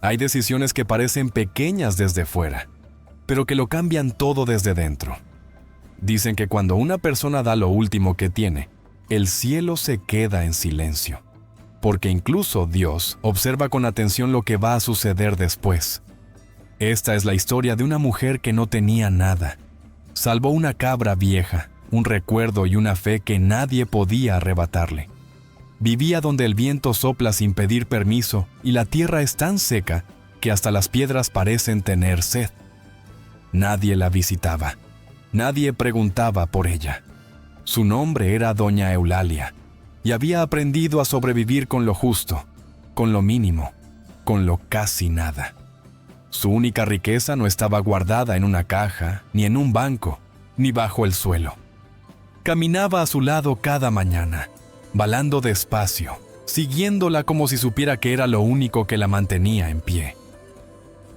Hay decisiones que parecen pequeñas desde fuera, pero que lo cambian todo desde dentro. Dicen que cuando una persona da lo último que tiene, el cielo se queda en silencio, porque incluso Dios observa con atención lo que va a suceder después. Esta es la historia de una mujer que no tenía nada. Salvó una cabra vieja, un recuerdo y una fe que nadie podía arrebatarle. Vivía donde el viento sopla sin pedir permiso y la tierra es tan seca que hasta las piedras parecen tener sed. Nadie la visitaba. Nadie preguntaba por ella. Su nombre era Doña Eulalia y había aprendido a sobrevivir con lo justo, con lo mínimo, con lo casi nada. Su única riqueza no estaba guardada en una caja, ni en un banco, ni bajo el suelo. Caminaba a su lado cada mañana, balando despacio, siguiéndola como si supiera que era lo único que la mantenía en pie.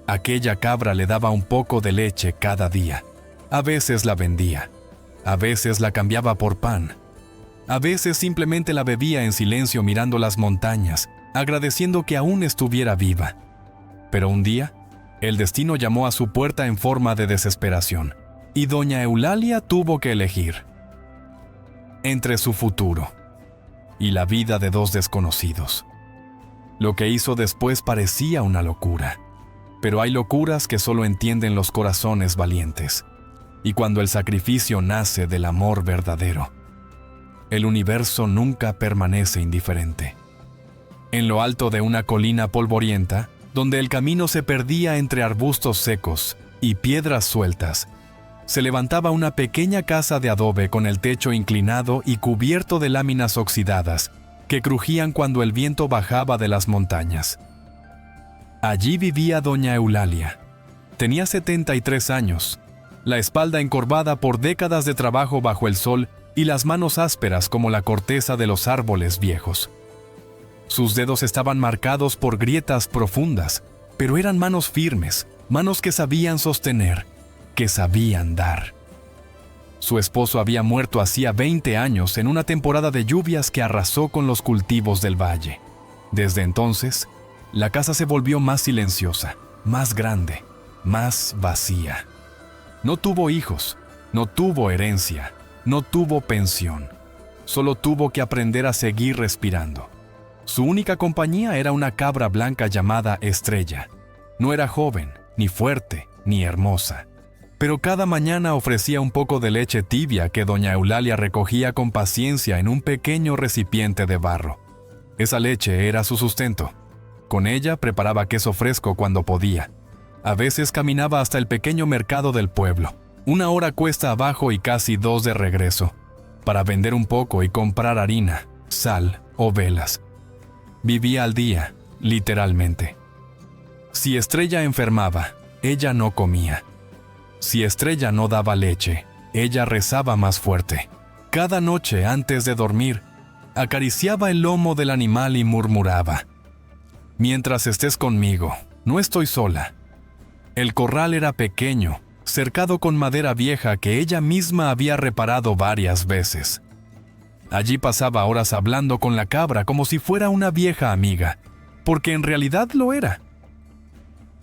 Aquella cabra le daba un poco de leche cada día. A veces la vendía, a veces la cambiaba por pan, a veces simplemente la bebía en silencio mirando las montañas, agradeciendo que aún estuviera viva. Pero un día, el destino llamó a su puerta en forma de desesperación, y Doña Eulalia tuvo que elegir entre su futuro y la vida de dos desconocidos. Lo que hizo después parecía una locura, pero hay locuras que solo entienden los corazones valientes, y cuando el sacrificio nace del amor verdadero, el universo nunca permanece indiferente. En lo alto de una colina polvorienta, donde el camino se perdía entre arbustos secos y piedras sueltas, se levantaba una pequeña casa de adobe con el techo inclinado y cubierto de láminas oxidadas que crujían cuando el viento bajaba de las montañas. Allí vivía Doña Eulalia. Tenía 73 años, la espalda encorvada por décadas de trabajo bajo el sol y las manos ásperas como la corteza de los árboles viejos. Sus dedos estaban marcados por grietas profundas, pero eran manos firmes, manos que sabían sostener, que sabían dar. Su esposo había muerto hacía 20 años en una temporada de lluvias que arrasó con los cultivos del valle. Desde entonces, la casa se volvió más silenciosa, más grande, más vacía. No tuvo hijos, no tuvo herencia, no tuvo pensión. Solo tuvo que aprender a seguir respirando. Su única compañía era una cabra blanca llamada Estrella. No era joven, ni fuerte, ni hermosa, pero cada mañana ofrecía un poco de leche tibia que Doña Eulalia recogía con paciencia en un pequeño recipiente de barro. Esa leche era su sustento. Con ella preparaba queso fresco cuando podía. A veces caminaba hasta el pequeño mercado del pueblo, 1 hora cuesta abajo y casi 2 de regreso, para vender un poco y comprar harina, sal o velas. Vivía al día, literalmente. Si Estrella enfermaba, ella no comía. Si Estrella no daba leche, ella rezaba más fuerte. Cada noche antes de dormir, acariciaba el lomo del animal y murmuraba: «Mientras estés conmigo, no estoy sola». El corral era pequeño, cercado con madera vieja que ella misma había reparado varias veces. Allí pasaba horas hablando con la cabra como si fuera una vieja amiga, porque en realidad lo era.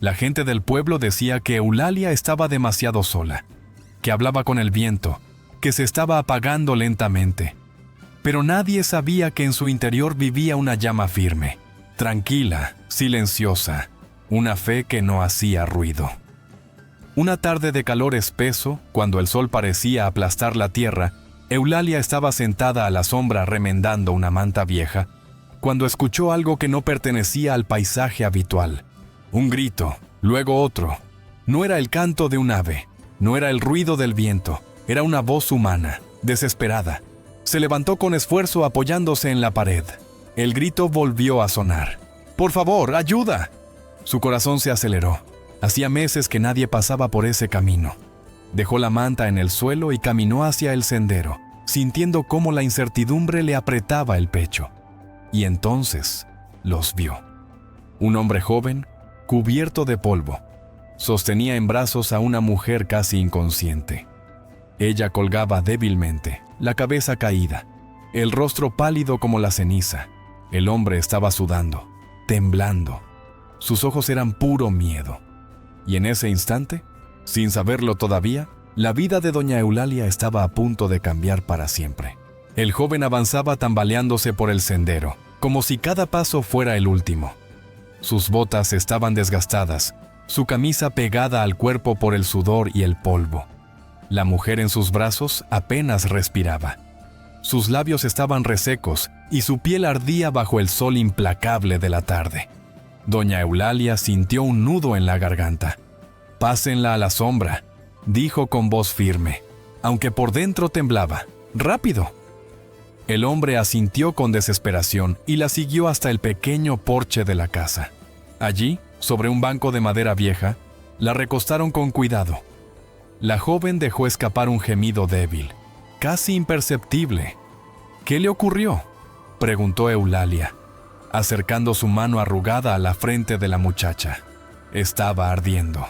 La gente del pueblo decía que Eulalia estaba demasiado sola, que hablaba con el viento, que se estaba apagando lentamente. Pero nadie sabía que en su interior vivía una llama firme, tranquila, silenciosa, una fe que no hacía ruido. Una tarde de calor espeso, cuando el sol parecía aplastar la tierra, Eulalia estaba sentada a la sombra remendando una manta vieja, cuando escuchó algo que no pertenecía al paisaje habitual. Un grito, luego otro. No era el canto de un ave, no era el ruido del viento, era una voz humana, desesperada. Se levantó con esfuerzo apoyándose en la pared. El grito volvió a sonar. «¡Por favor, ayuda!». Su corazón se aceleró. Hacía meses que nadie pasaba por ese camino. Dejó la manta en el suelo y caminó hacia el sendero, sintiendo cómo la incertidumbre le apretaba el pecho. Y entonces los vio. Un hombre joven, cubierto de polvo, sostenía en brazos a una mujer casi inconsciente. Ella colgaba débilmente, la cabeza caída, el rostro pálido como la ceniza. El hombre estaba sudando, temblando. Sus ojos eran puro miedo. Y en ese instante, sin saberlo todavía, la vida de doña Eulalia estaba a punto de cambiar para siempre. El joven avanzaba tambaleándose por el sendero, como si cada paso fuera el último. Sus botas estaban desgastadas, su camisa pegada al cuerpo por el sudor y el polvo. La mujer en sus brazos apenas respiraba. Sus labios estaban resecos y su piel ardía bajo el sol implacable de la tarde. Doña Eulalia sintió un nudo en la garganta. «Pásenla a la sombra», dijo con voz firme, aunque por dentro temblaba. «¡Rápido!». El hombre asintió con desesperación y la siguió hasta el pequeño porche de la casa. Allí, sobre un banco de madera vieja, la recostaron con cuidado. La joven dejó escapar un gemido débil, casi imperceptible. «¿Qué le ocurrió?», preguntó Eulalia, acercando su mano arrugada a la frente de la muchacha. Estaba ardiendo.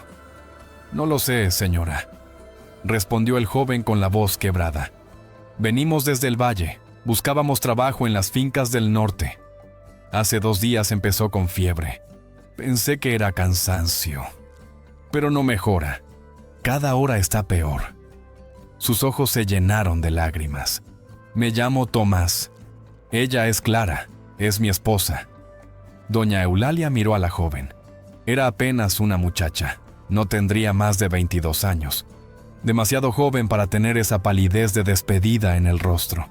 «No lo sé, señora», respondió el joven con la voz quebrada. «Venimos desde el valle. Buscábamos trabajo en las fincas del norte. Hace 2 días empezó con fiebre. Pensé que era cansancio. Pero no mejora. Cada hora está peor». Sus ojos se llenaron de lágrimas. «Me llamo Tomás. Ella es Clara, es mi esposa». Doña Eulalia miró a la joven. Era apenas una muchacha. No tendría más de 22 años. Demasiado joven para tener esa palidez de despedida en el rostro.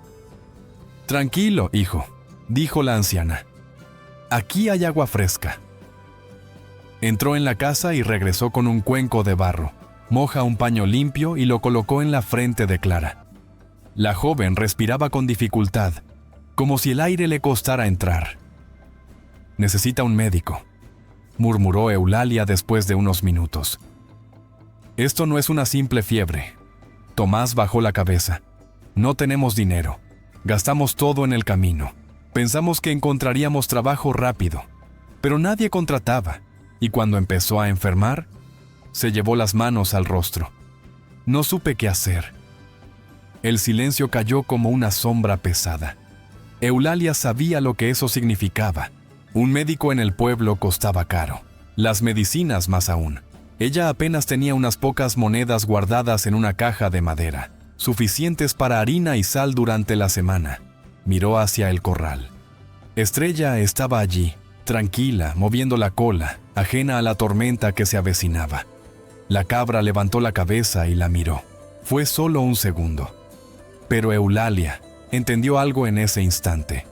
«Tranquilo, hijo», dijo la anciana. «Aquí hay agua fresca». Entró en la casa y regresó con un cuenco de barro. Moja un paño limpio y lo colocó en la frente de Clara. La joven respiraba con dificultad, como si el aire le costara entrar. «Necesita un médico», murmuró Eulalia después de unos minutos. «Esto no es una simple fiebre». Tomás bajó la cabeza. «No tenemos dinero. Gastamos todo en el camino. Pensamos que encontraríamos trabajo rápido, pero nadie contrataba, y cuando empezó a enfermar, se llevó las manos al rostro. No supe qué hacer». El silencio cayó como una sombra pesada. Eulalia sabía lo que eso significaba. Un médico en el pueblo costaba caro. Las medicinas más aún. Ella apenas tenía unas pocas monedas guardadas en una caja de madera, suficientes para harina y sal durante la semana. Miró hacia el corral. Estrella estaba allí, tranquila, moviendo la cola, ajena a la tormenta que se avecinaba. La cabra levantó la cabeza y la miró. Fue solo un segundo. Pero Eulalia entendió algo en ese instante.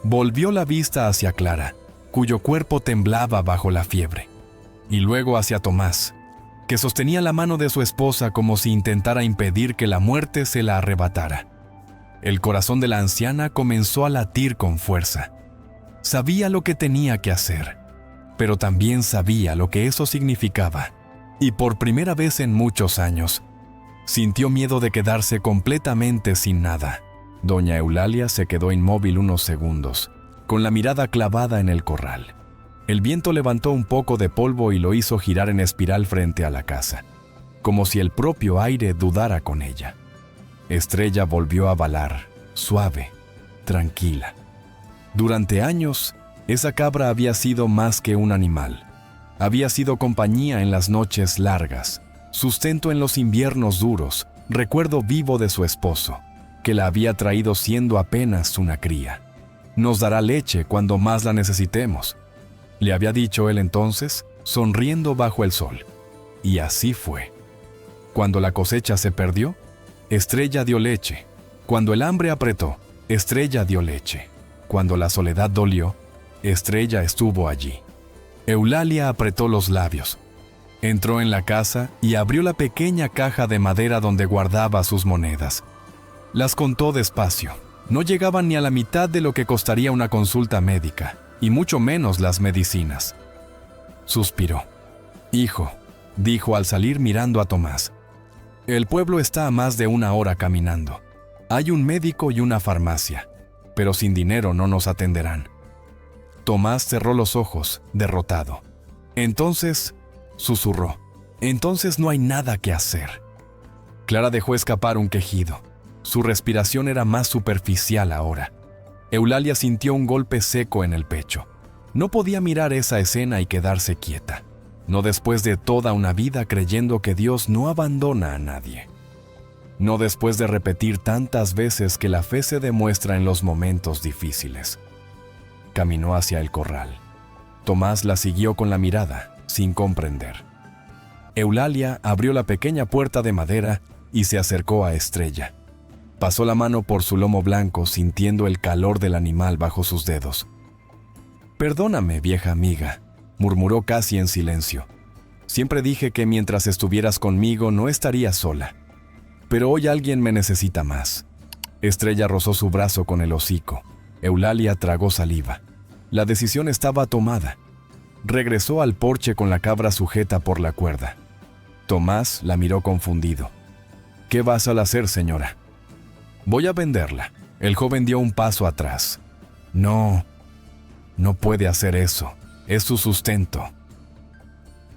Volvió la vista hacia Clara, cuyo cuerpo temblaba bajo la fiebre, y luego hacia Tomás, que sostenía la mano de su esposa como si intentara impedir que la muerte se la arrebatara. El corazón de la anciana comenzó a latir con fuerza. Sabía lo que tenía que hacer, pero también sabía lo que eso significaba, y por primera vez en muchos años, sintió miedo de quedarse completamente sin nada. Doña Eulalia se quedó inmóvil unos segundos, con la mirada clavada en el corral. El viento levantó un poco de polvo y lo hizo girar en espiral frente a la casa, como si el propio aire dudara con ella. Estrella volvió a balar, suave, tranquila. Durante años, esa cabra había sido más que un animal. Había sido compañía en las noches largas, sustento en los inviernos duros, recuerdo vivo de su esposo, que la había traído siendo apenas una cría. «Nos dará leche cuando más la necesitemos», le había dicho él entonces, sonriendo bajo el sol. Y así fue. Cuando la cosecha se perdió, Estrella dio leche. Cuando el hambre apretó, Estrella dio leche. Cuando la soledad dolió, Estrella estuvo allí. Eulalia apretó los labios. Entró en la casa y abrió la pequeña caja de madera donde guardaba sus monedas. Las contó despacio. No llegaban ni a la mitad de lo que costaría una consulta médica, y mucho menos las medicinas. Suspiró. «Hijo», dijo al salir mirando a Tomás, «el pueblo está a más de 1 hora caminando. Hay un médico y una farmacia, pero sin dinero no nos atenderán». Tomás cerró los ojos, derrotado. «Entonces», susurró, «entonces no hay nada que hacer». Clara dejó escapar un quejido. Su respiración era más superficial ahora. Eulalia sintió un golpe seco en el pecho. No podía mirar esa escena y quedarse quieta, no después de toda una vida creyendo que Dios no abandona a nadie. No después de repetir tantas veces que la fe se demuestra en los momentos difíciles. Caminó hacia el corral. Tomás la siguió con la mirada, sin comprender. Eulalia abrió la pequeña puerta de madera y se acercó a Estrella. Pasó la mano por su lomo blanco, sintiendo el calor del animal bajo sus dedos. «Perdóname, vieja amiga», murmuró casi en silencio. «Siempre dije que mientras estuvieras conmigo no estaría sola. Pero hoy alguien me necesita más». Estrella rozó su brazo con el hocico. Eulalia tragó saliva. La decisión estaba tomada. Regresó al porche con la cabra sujeta por la cuerda. Tomás la miró confundido. «¿Qué vas a hacer, señora?» «Voy a venderla». El joven dio un paso atrás. No puede hacer eso. Es su sustento».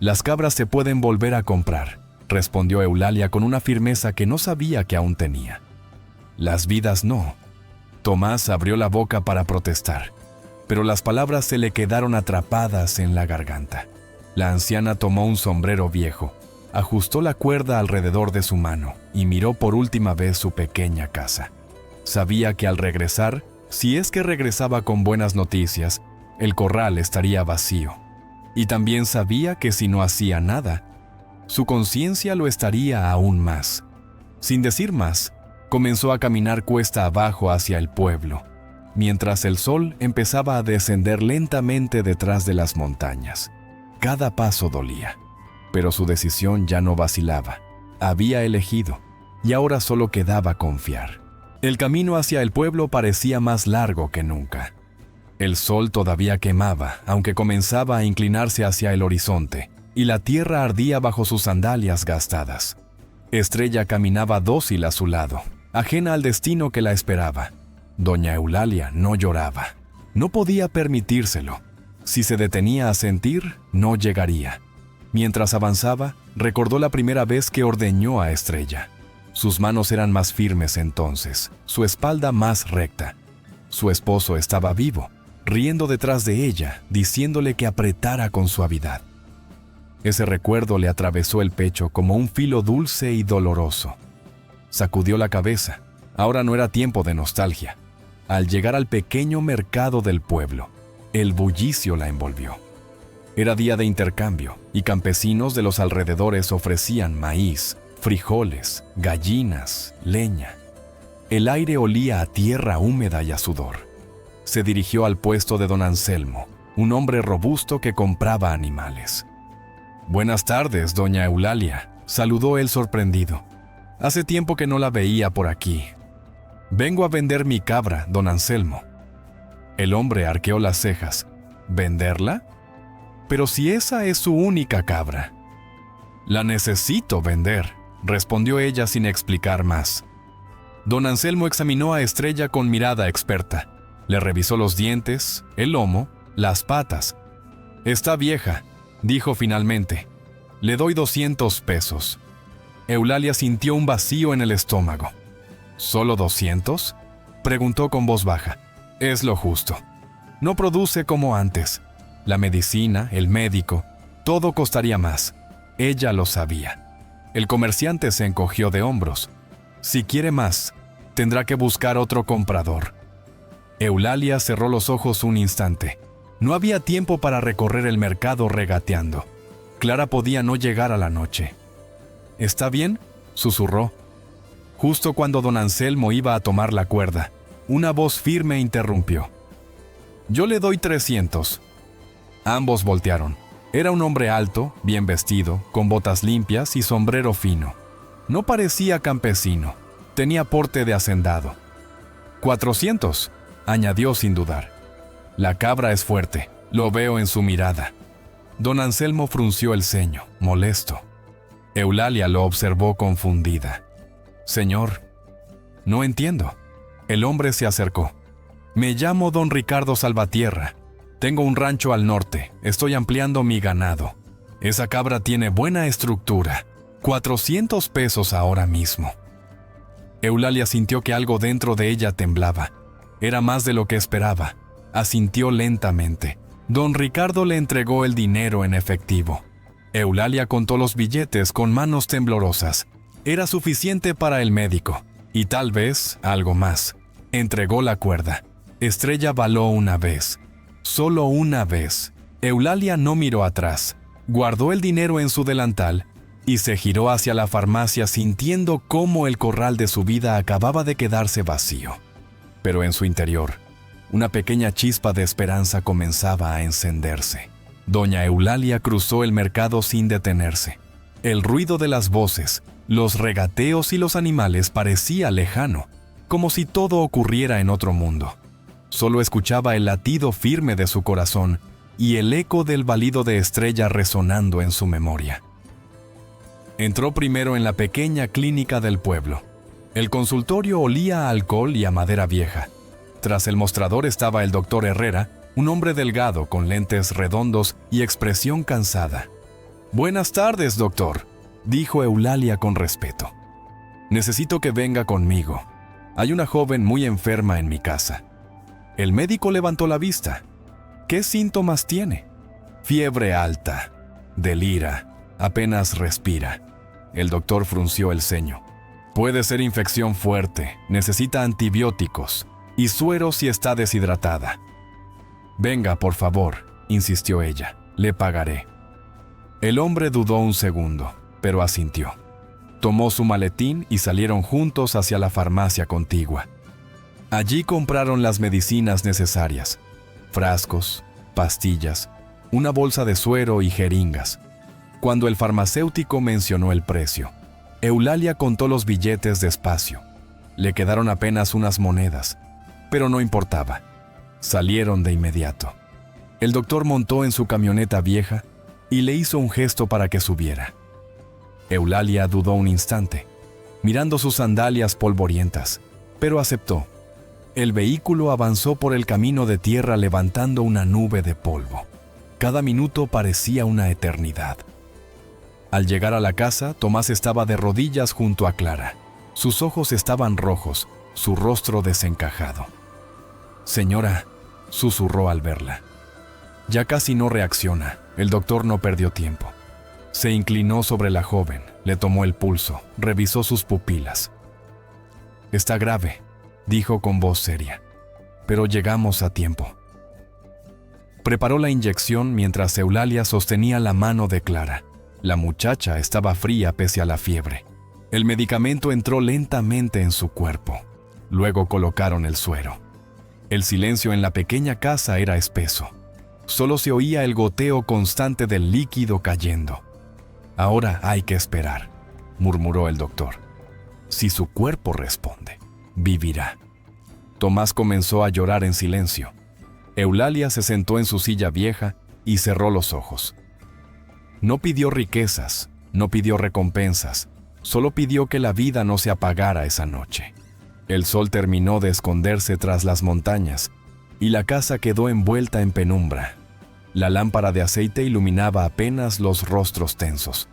«Las cabras se pueden volver a comprar», respondió Eulalia con una firmeza que no sabía que aún tenía. «Las vidas no». Tomás abrió la boca para protestar, pero las palabras se le quedaron atrapadas en la garganta. La anciana tomó un sombrero viejo, ajustó la cuerda alrededor de su mano y miró por última vez su pequeña casa. Sabía que al regresar, si es que regresaba con buenas noticias, el corral estaría vacío. Y también sabía que si no hacía nada, su conciencia lo estaría aún más. Sin decir más, comenzó a caminar cuesta abajo hacia el pueblo, mientras el sol empezaba a descender lentamente detrás de las montañas. Cada paso dolía, pero su decisión ya no vacilaba. Había elegido, y ahora solo quedaba confiar. El camino hacia el pueblo parecía más largo que nunca. El sol todavía quemaba, aunque comenzaba a inclinarse hacia el horizonte, y la tierra ardía bajo sus sandalias gastadas. Estrella caminaba dócil a su lado, ajena al destino que la esperaba. Doña Eulalia no lloraba. No podía permitírselo. Si se detenía a sentir, no llegaría. Mientras avanzaba, recordó la primera vez que ordeñó a Estrella. Sus manos eran más firmes entonces, su espalda más recta. Su esposo estaba vivo, riendo detrás de ella, diciéndole que apretara con suavidad. Ese recuerdo le atravesó el pecho como un filo dulce y doloroso. Sacudió la cabeza. Ahora no era tiempo de nostalgia. Al llegar al pequeño mercado del pueblo, el bullicio la envolvió. Era día de intercambio, y campesinos de los alrededores ofrecían maíz, frijoles, gallinas, leña. El aire olía a tierra húmeda y a sudor. Se dirigió al puesto de don Anselmo, un hombre robusto que compraba animales. «Buenas tardes, doña Eulalia», saludó él sorprendido. «Hace tiempo que no la veía por aquí». «Vengo a vender mi cabra, don Anselmo». El hombre arqueó las cejas. «¿Venderla? Pero si esa es su única cabra». «La necesito vender», respondió ella sin explicar más. Don Anselmo examinó a Estrella con mirada experta. Le revisó los dientes, el lomo, las patas. «Está vieja», dijo finalmente. «Le doy 200 pesos». Eulalia sintió un vacío en el estómago. «¿Solo 200?» preguntó con voz baja. «Es lo justo. No produce como antes. La medicina, el médico, todo costaría más». Ella lo sabía. El comerciante se encogió de hombros. «Si quiere más, tendrá que buscar otro comprador». Eulalia cerró los ojos un instante. No había tiempo para recorrer el mercado regateando. Clara podía no llegar a la noche. «¿Está bien?», susurró. Justo cuando don Anselmo iba a tomar la cuerda, una voz firme interrumpió. «Yo le doy 300». Ambos voltearon. Era un hombre alto, bien vestido, con botas limpias y sombrero fino. No parecía campesino, tenía porte de hacendado. «400», añadió sin dudar. «La cabra es fuerte, lo veo en su mirada». Don Anselmo frunció el ceño, molesto. Eulalia lo observó confundida. «Señor, no entiendo». El hombre se acercó. «Me llamo don Ricardo Salvatierra. Tengo un rancho al norte, estoy ampliando mi ganado. Esa cabra tiene buena estructura. 400 pesos ahora mismo». Eulalia sintió que algo dentro de ella temblaba. Era más de lo que esperaba. Asintió lentamente. Don Ricardo le entregó el dinero en efectivo. Eulalia contó los billetes con manos temblorosas. Era suficiente para el médico, y tal vez algo más. Entregó la cuerda. Estrella baló una vez. Solo una vez. Eulalia no miró atrás. Guardó el dinero en su delantal y se giró hacia la farmacia sintiendo cómo el corral de su vida acababa de quedarse vacío. Pero en su interior, una pequeña chispa de esperanza comenzaba a encenderse. Doña Eulalia cruzó el mercado sin detenerse. El ruido de las voces, los regateos y los animales parecía lejano, como si todo ocurriera en otro mundo. Solo escuchaba el latido firme de su corazón y el eco del balido de Estrella resonando en su memoria. Entró primero en la pequeña clínica del pueblo. El consultorio olía a alcohol y a madera vieja. Tras el mostrador estaba el doctor Herrera, un hombre delgado con lentes redondos y expresión cansada. «Buenas tardes, doctor», dijo Eulalia con respeto. «Necesito que venga conmigo. Hay una joven muy enferma en mi casa». El médico levantó la vista. «¿Qué síntomas tiene?» «Fiebre alta. Delira. Apenas respira». El doctor frunció el ceño. «Puede ser infección fuerte. Necesita antibióticos. Y suero si está deshidratada». «Venga, por favor», insistió ella. «Le pagaré». El hombre dudó un segundo, pero asintió. Tomó su maletín y salieron juntos hacia la farmacia contigua. Allí compraron las medicinas necesarias: frascos, pastillas, una bolsa de suero y jeringas. Cuando el farmacéutico mencionó el precio, Eulalia contó los billetes despacio. Le quedaron apenas unas monedas, pero no importaba. Salieron de inmediato. El doctor montó en su camioneta vieja y le hizo un gesto para que subiera. Eulalia dudó un instante, mirando sus sandalias polvorientas, pero aceptó. El vehículo avanzó por el camino de tierra levantando una nube de polvo. Cada minuto parecía una eternidad. Al llegar a la casa, Tomás estaba de rodillas junto a Clara. Sus ojos estaban rojos, su rostro desencajado. «Señora», susurró al verla. «Ya casi no reacciona». El doctor no perdió tiempo. Se inclinó sobre la joven, le tomó el pulso, revisó sus pupilas. «Está grave», dijo con voz seria, «pero llegamos a tiempo». Preparó la inyección mientras Eulalia sostenía la mano de Clara. La muchacha estaba fría pese a la fiebre. El medicamento entró lentamente en su cuerpo. Luego colocaron el suero. El silencio en la pequeña casa era espeso. Solo se oía el goteo constante del líquido cayendo. «Ahora hay que esperar», murmuró el doctor. «Si su cuerpo responde, vivirá». Tomás comenzó a llorar en silencio. Eulalia se sentó en su silla vieja y cerró los ojos. No pidió riquezas, no pidió recompensas, solo pidió que la vida no se apagara esa noche. El sol terminó de esconderse tras las montañas y la casa quedó envuelta en penumbra. La lámpara de aceite iluminaba apenas los rostros tensos.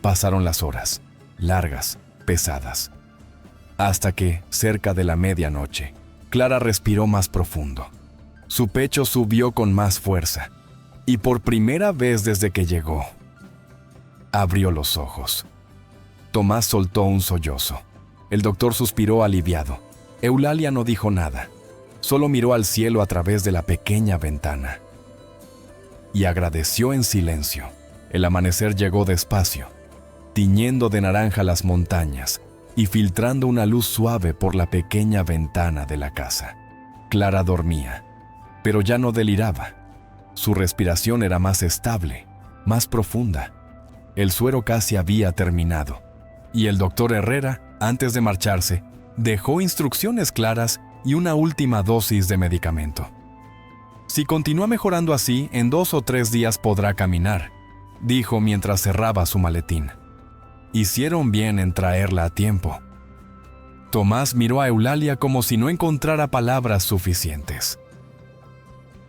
Pasaron las horas, largas, pesadas. Hasta que, cerca de la medianoche, Clara respiró más profundo. Su pecho subió con más fuerza, y por primera vez desde que llegó, abrió los ojos. Tomás soltó un sollozo. El doctor suspiró aliviado. Eulalia no dijo nada. Solo miró al cielo a través de la pequeña ventana. Y agradeció en silencio. El amanecer llegó despacio, tiñendo de naranja las montañas y filtrando una luz suave por la pequeña ventana de la casa. Clara dormía, pero ya no deliraba. Su respiración era más estable, más profunda. El suero casi había terminado, y el doctor Herrera, antes de marcharse, dejó instrucciones claras y una última dosis de medicamento. «Si continúa mejorando así, en 2 o 3 días podrá caminar», dijo mientras cerraba su maletín. Hicieron bien en traerla a tiempo. Tomás miró a Eulalia como si no encontrara palabras suficientes.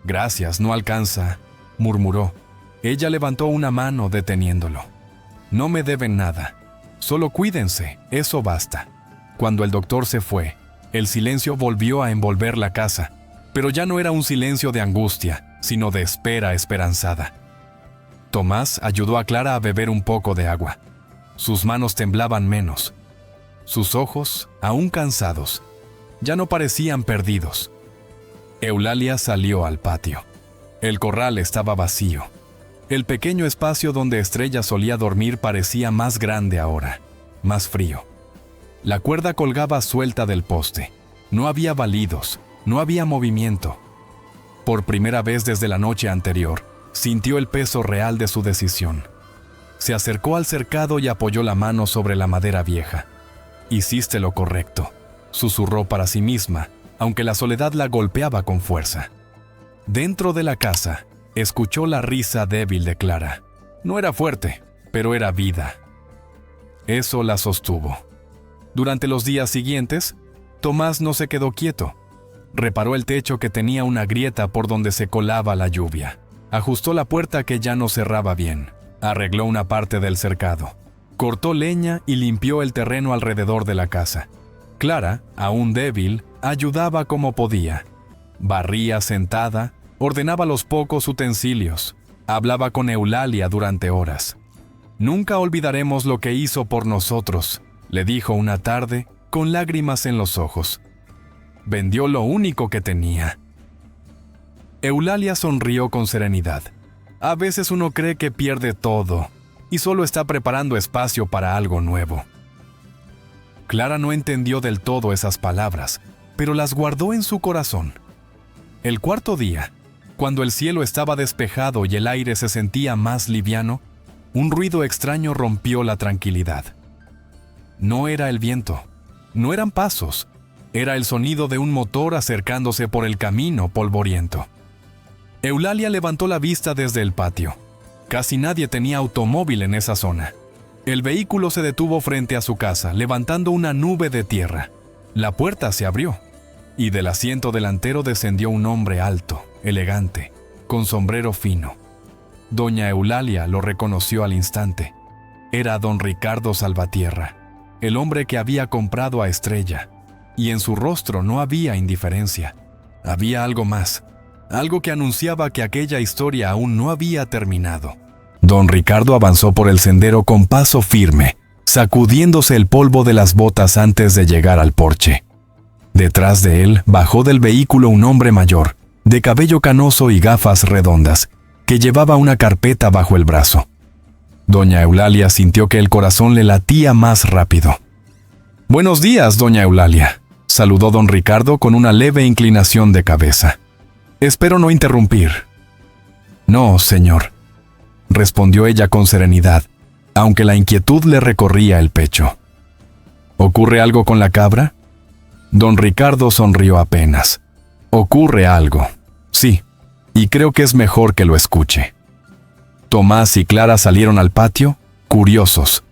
«Gracias, no alcanza», murmuró. Ella levantó una mano deteniéndolo. «No me deben nada. Solo cuídense, eso basta». Cuando el doctor se fue, el silencio volvió a envolver la casa, pero ya no era un silencio de angustia, sino de espera esperanzada. Tomás ayudó a Clara a beber un poco de agua. Sus manos temblaban menos. Sus ojos, aún cansados, ya no parecían perdidos. Eulalia salió al patio. El corral estaba vacío. El pequeño espacio donde Estrella solía dormir parecía más grande ahora, más frío. La cuerda colgaba suelta del poste. No había balidos, no había movimiento. Por primera vez desde la noche anterior, sintió el peso real de su decisión. Se acercó al cercado y apoyó la mano sobre la madera vieja. «Hiciste lo correcto», susurró para sí misma, aunque la soledad la golpeaba con fuerza. Dentro de la casa, escuchó la risa débil de Clara. No era fuerte, pero era vida. Eso la sostuvo. Durante los días siguientes, Tomás no se quedó quieto. Reparó el techo que tenía una grieta por donde se colaba la lluvia. Ajustó la puerta que ya no cerraba bien. Arregló una parte del cercado. Cortó leña y limpió el terreno alrededor de la casa. Clara, aún débil, ayudaba como podía. Barría sentada, ordenaba los pocos utensilios, hablaba con Eulalia durante horas. «Nunca olvidaremos lo que hizo por nosotros», le dijo una tarde, con lágrimas en los ojos. Vendió lo único que tenía. Eulalia sonrió con serenidad. A veces uno cree que pierde todo y solo está preparando espacio para algo nuevo. Clara no entendió del todo esas palabras, pero las guardó en su corazón. El cuarto día, cuando el cielo estaba despejado y el aire se sentía más liviano, un ruido extraño rompió la tranquilidad. No era el viento, no eran pasos, era el sonido de un motor acercándose por el camino polvoriento. Eulalia levantó la vista desde el patio. Casi nadie tenía automóvil en esa zona. El vehículo se detuvo frente a su casa, levantando una nube de tierra. La puerta se abrió, y del asiento delantero descendió un hombre alto, elegante, con sombrero fino. Doña Eulalia lo reconoció al instante. Era don Ricardo Salvatierra, el hombre que había comprado a Estrella, y en su rostro no había indiferencia. Había algo más, algo que anunciaba que aquella historia aún no había terminado. Don Ricardo avanzó por el sendero con paso firme, sacudiéndose el polvo de las botas antes de llegar al porche. Detrás de él bajó del vehículo un hombre mayor, de cabello canoso y gafas redondas, que llevaba una carpeta bajo el brazo. Doña Eulalia sintió que el corazón le latía más rápido. «Buenos días, doña Eulalia», saludó don Ricardo con una leve inclinación de cabeza. «Espero no interrumpir». «No, señor», respondió ella con serenidad, aunque la inquietud le recorría el pecho. «¿Ocurre algo con la cabra?» Don Ricardo sonrió apenas. «Ocurre algo, sí, y creo que es mejor que lo escuche». Tomás y Clara salieron al patio, curiosos.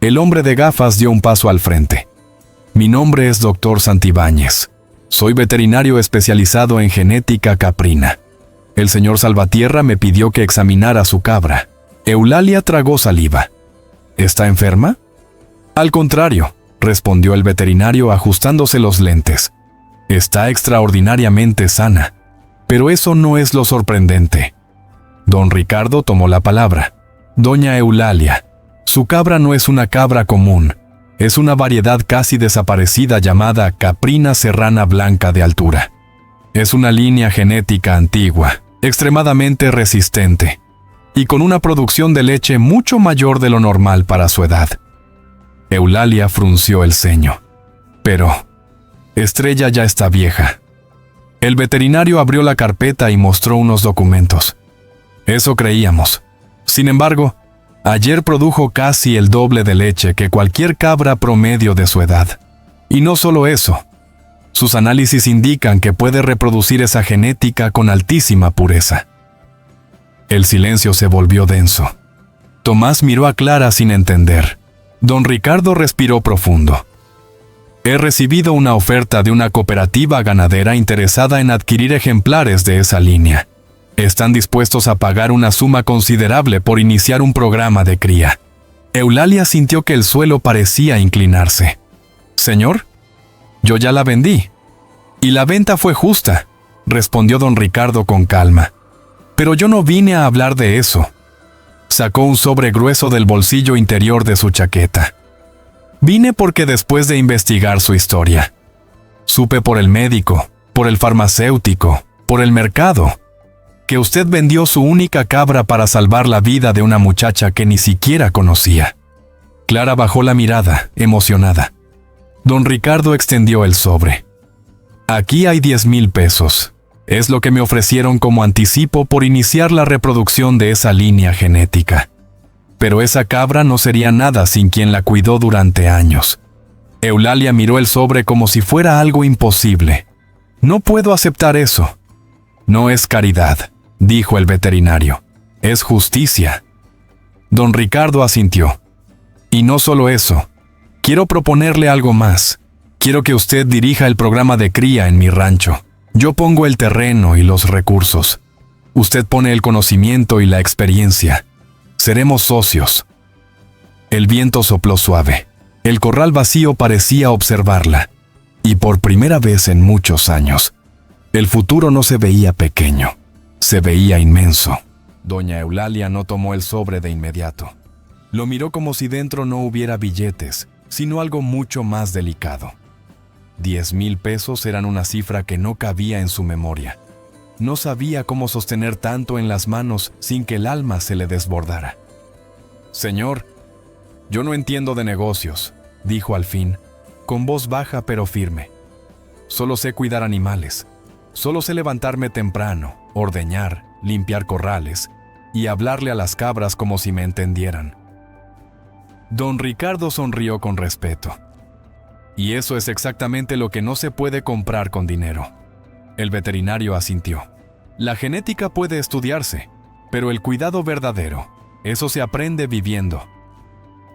El hombre de gafas dio un paso al frente. «Mi nombre es Dr. Santibáñez. Soy veterinario especializado en genética caprina. El señor Salvatierra me pidió que examinara su cabra». Eulalia tragó saliva. «¿Está enferma?» «Al contrario», respondió el veterinario ajustándose los lentes. «Está extraordinariamente sana. Pero eso no es lo sorprendente». Don Ricardo tomó la palabra. «Doña Eulalia, su cabra no es una cabra común. Es una variedad casi desaparecida llamada caprina serrana blanca de altura. Es una línea genética antigua, extremadamente resistente, y con una producción de leche mucho mayor de lo normal para su edad». Eulalia frunció el ceño. «Pero Estrella ya está vieja». El veterinario abrió la carpeta y mostró unos documentos. «Eso creíamos. Sin embargo, ayer produjo casi el doble de leche que cualquier cabra promedio de su edad. Y no solo eso. Sus análisis indican que puede reproducir esa genética con altísima pureza». El silencio se volvió denso. Tomás miró a Clara sin entender. Don Ricardo respiró profundo. «He recibido una oferta de una cooperativa ganadera interesada en adquirir ejemplares de esa línea. Están dispuestos a pagar una suma considerable por iniciar un programa de cría». Eulalia sintió que el suelo parecía inclinarse. «Señor, yo ya la vendí». «Y la venta fue justa», respondió don Ricardo con calma. Pero yo no vine a hablar de eso. Sacó un sobre grueso del bolsillo interior de su chaqueta. Vine porque después de investigar su historia, supe por el médico, por el farmacéutico, por el mercado, que usted vendió su única cabra para salvar la vida de una muchacha que ni siquiera conocía. Clara bajó la mirada, emocionada. Don Ricardo extendió el sobre. Aquí hay 10,000 pesos. Es lo que me ofrecieron como anticipo por iniciar la reproducción de esa línea genética. Pero esa cabra no sería nada sin quien la cuidó durante años. Eulalia miró el sobre como si fuera algo imposible. No puedo aceptar eso. No es caridad, dijo el veterinario. Es justicia. Don Ricardo asintió. Y no solo eso. Quiero proponerle algo más. Quiero que usted dirija el programa de cría en mi rancho. Yo pongo el terreno y los recursos. Usted pone el conocimiento y la experiencia. Seremos socios. El viento sopló suave. El corral vacío parecía observarla. Y por primera vez en muchos años, el futuro no se veía pequeño. Se veía inmenso. Doña Eulalia no tomó el sobre de inmediato. Lo miró como si dentro no hubiera billetes, sino algo mucho más delicado. 10,000 pesos eran una cifra que no cabía en su memoria. No sabía cómo sostener tanto en las manos sin que el alma se le desbordara. «Señor, yo no entiendo de negocios», dijo al fin, con voz baja pero firme. «Solo sé cuidar animales. Solo sé levantarme temprano, ordeñar, limpiar corrales y hablarle a las cabras como si me entendieran». Don Ricardo sonrió con respeto. «Y eso es exactamente lo que no se puede comprar con dinero». El veterinario asintió. «La genética puede estudiarse, pero el cuidado verdadero, eso se aprende viviendo».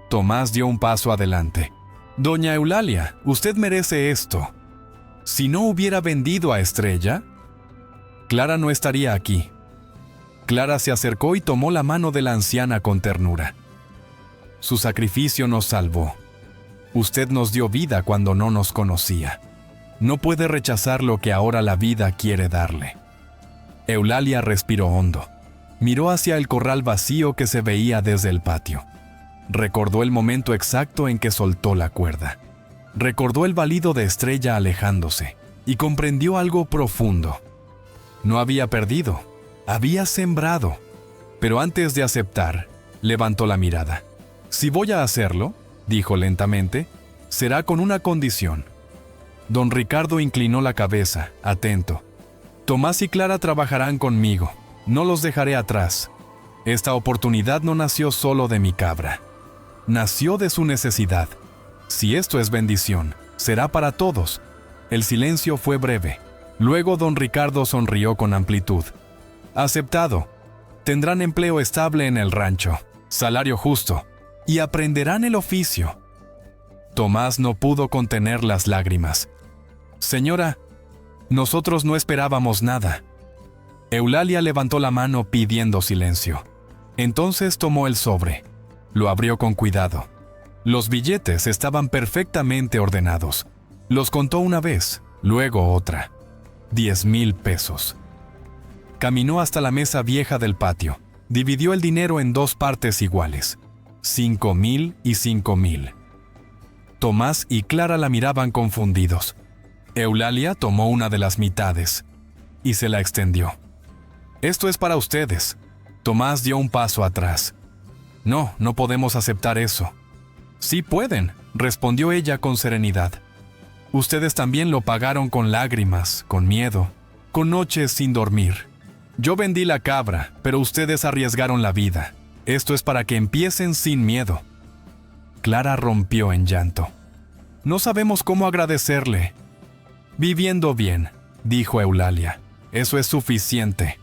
Tomás dio un paso adelante. «Doña Eulalia, usted merece esto. Si no hubiera vendido a Estrella, Clara no estaría aquí». Clara se acercó y tomó la mano de la anciana con ternura. «Su sacrificio nos salvó. Usted nos dio vida cuando no nos conocía. No puede rechazar lo que ahora la vida quiere darle». Eulalia respiró hondo. Miró hacia el corral vacío que se veía desde el patio. Recordó el momento exacto en que soltó la cuerda. Recordó el balido de Estrella alejándose y comprendió algo profundo. No había perdido, había sembrado. Pero antes de aceptar, levantó la mirada. «Si voy a hacerlo», dijo lentamente, «será con una condición». Don Ricardo inclinó la cabeza, atento. «Tomás y Clara trabajarán conmigo. No los dejaré atrás. Esta oportunidad no nació solo de mi cabra. Nació de su necesidad. Si esto es bendición, será para todos». El silencio fue breve. Luego don Ricardo sonrió con amplitud. «Aceptado. Tendrán empleo estable en el rancho, salario justo, y aprenderán el oficio». Tomás no pudo contener las lágrimas. «Señora, nosotros no esperábamos nada». Eulalia levantó la mano pidiendo silencio. Entonces tomó el sobre. Lo abrió con cuidado. Los billetes estaban perfectamente ordenados. Los contó una vez, luego otra. 10,000 pesos. Caminó hasta la mesa vieja del patio. Dividió el dinero en 2 partes iguales. 5,000 y 5,000. Tomás y Clara la miraban confundidos. Eulalia tomó una de las mitades y se la extendió. «Esto es para ustedes». Tomás dio un paso atrás. «No, no podemos aceptar eso». «Sí pueden», respondió ella con serenidad. «Ustedes también lo pagaron con lágrimas, con miedo, con noches sin dormir. Yo vendí la cabra, pero ustedes arriesgaron la vida. Esto es para que empiecen sin miedo». Clara rompió en llanto. «No sabemos cómo agradecerle». «Viviendo bien», dijo Eulalia. «Eso es suficiente».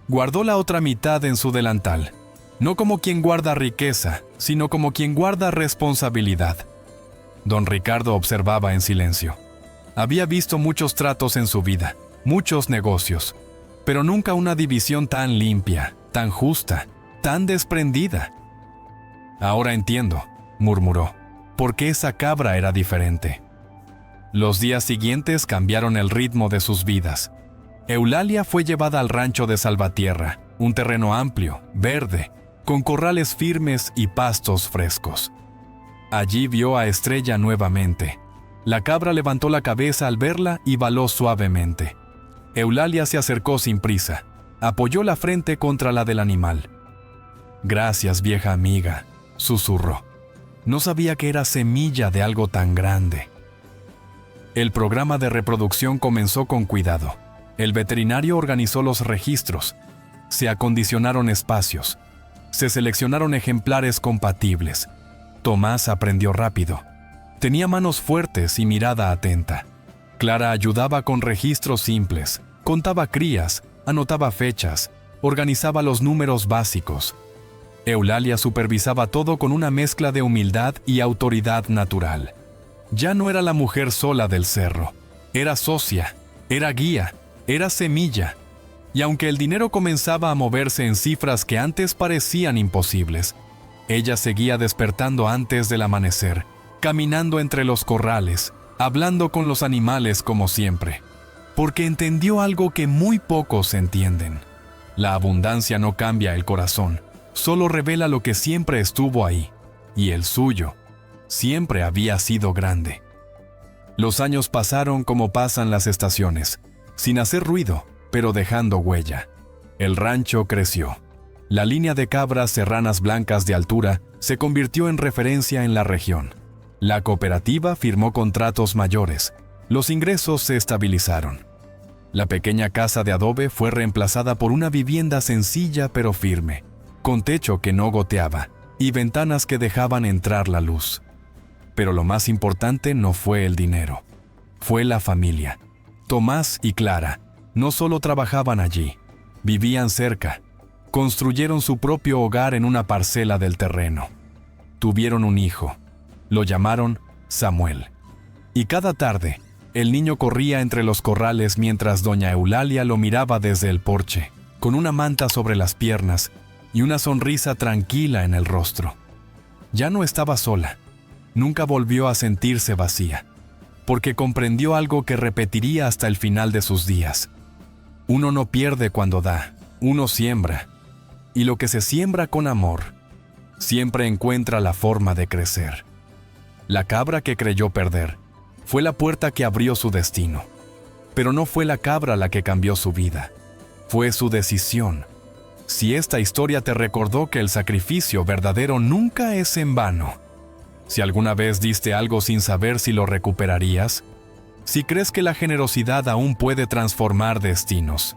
Guardó la otra mitad en su delantal, no como quien guarda riqueza, sino como quien guarda responsabilidad. Don Ricardo observaba en silencio. Había visto muchos tratos en su vida, muchos negocios, pero nunca una división tan limpia, tan justa, tan desprendida. «Ahora entiendo», murmuró, «por qué esa cabra era diferente». Los días siguientes cambiaron el ritmo de sus vidas. Eulalia fue llevada al rancho de Salvatierra, un terreno amplio, verde, con corrales firmes y pastos frescos. Allí vio a Estrella nuevamente. La cabra levantó la cabeza al verla y baló suavemente. Eulalia se acercó sin prisa, apoyó la frente contra la del animal. «Gracias, vieja amiga», susurró. No sabía que era semilla de algo tan grande. El programa de reproducción comenzó con cuidado. El veterinario organizó los registros. Se acondicionaron espacios. Se seleccionaron ejemplares compatibles. Tomás aprendió rápido. Tenía manos fuertes y mirada atenta. Clara ayudaba con registros simples. Contaba crías, anotaba fechas, organizaba los números básicos. Eulalia supervisaba todo con una mezcla de humildad y autoridad natural. Ya no era la mujer sola del cerro. Era socia, era guía, era semilla. Y aunque el dinero comenzaba a moverse en cifras que antes parecían imposibles, ella seguía despertando antes del amanecer, caminando entre los corrales, hablando con los animales como siempre. Porque entendió algo que muy pocos entienden. La abundancia no cambia el corazón, solo revela lo que siempre estuvo ahí, y el suyo siempre había sido grande. Los años pasaron como pasan las estaciones, sin hacer ruido, pero dejando huella. El rancho creció. La línea de cabras serranas blancas de altura se convirtió en referencia en la región. La cooperativa firmó contratos mayores. Los ingresos se estabilizaron. La pequeña casa de adobe fue reemplazada por una vivienda sencilla pero firme, con techo que no goteaba y ventanas que dejaban entrar la luz. Pero lo más importante no fue el dinero, fue la familia. Tomás y Clara no solo trabajaban allí, vivían cerca, construyeron su propio hogar en una parcela del terreno. Tuvieron un hijo, lo llamaron Samuel. Y cada tarde, el niño corría entre los corrales mientras doña Eulalia lo miraba desde el porche, con una manta sobre las piernas y una sonrisa tranquila en el rostro. Ya no estaba sola. Nunca volvió a sentirse vacía, porque comprendió algo que repetiría hasta el final de sus días. Uno no pierde cuando da, uno siembra. Y lo que se siembra con amor, siempre encuentra la forma de crecer. La cabra que creyó perder fue la puerta que abrió su destino. Pero no fue la cabra la que cambió su vida, fue su decisión. Si esta historia te recordó que el sacrificio verdadero nunca es en vano, si alguna vez diste algo sin saber si lo recuperarías, si crees que la generosidad aún puede transformar destinos,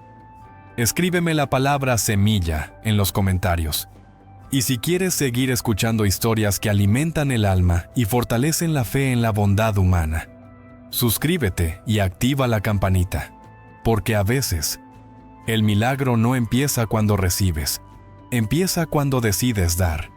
escríbeme la palabra semilla en los comentarios. Y si quieres seguir escuchando historias que alimentan el alma y fortalecen la fe en la bondad humana, suscríbete y activa la campanita, porque a veces el milagro no empieza cuando recibes, empieza cuando decides dar.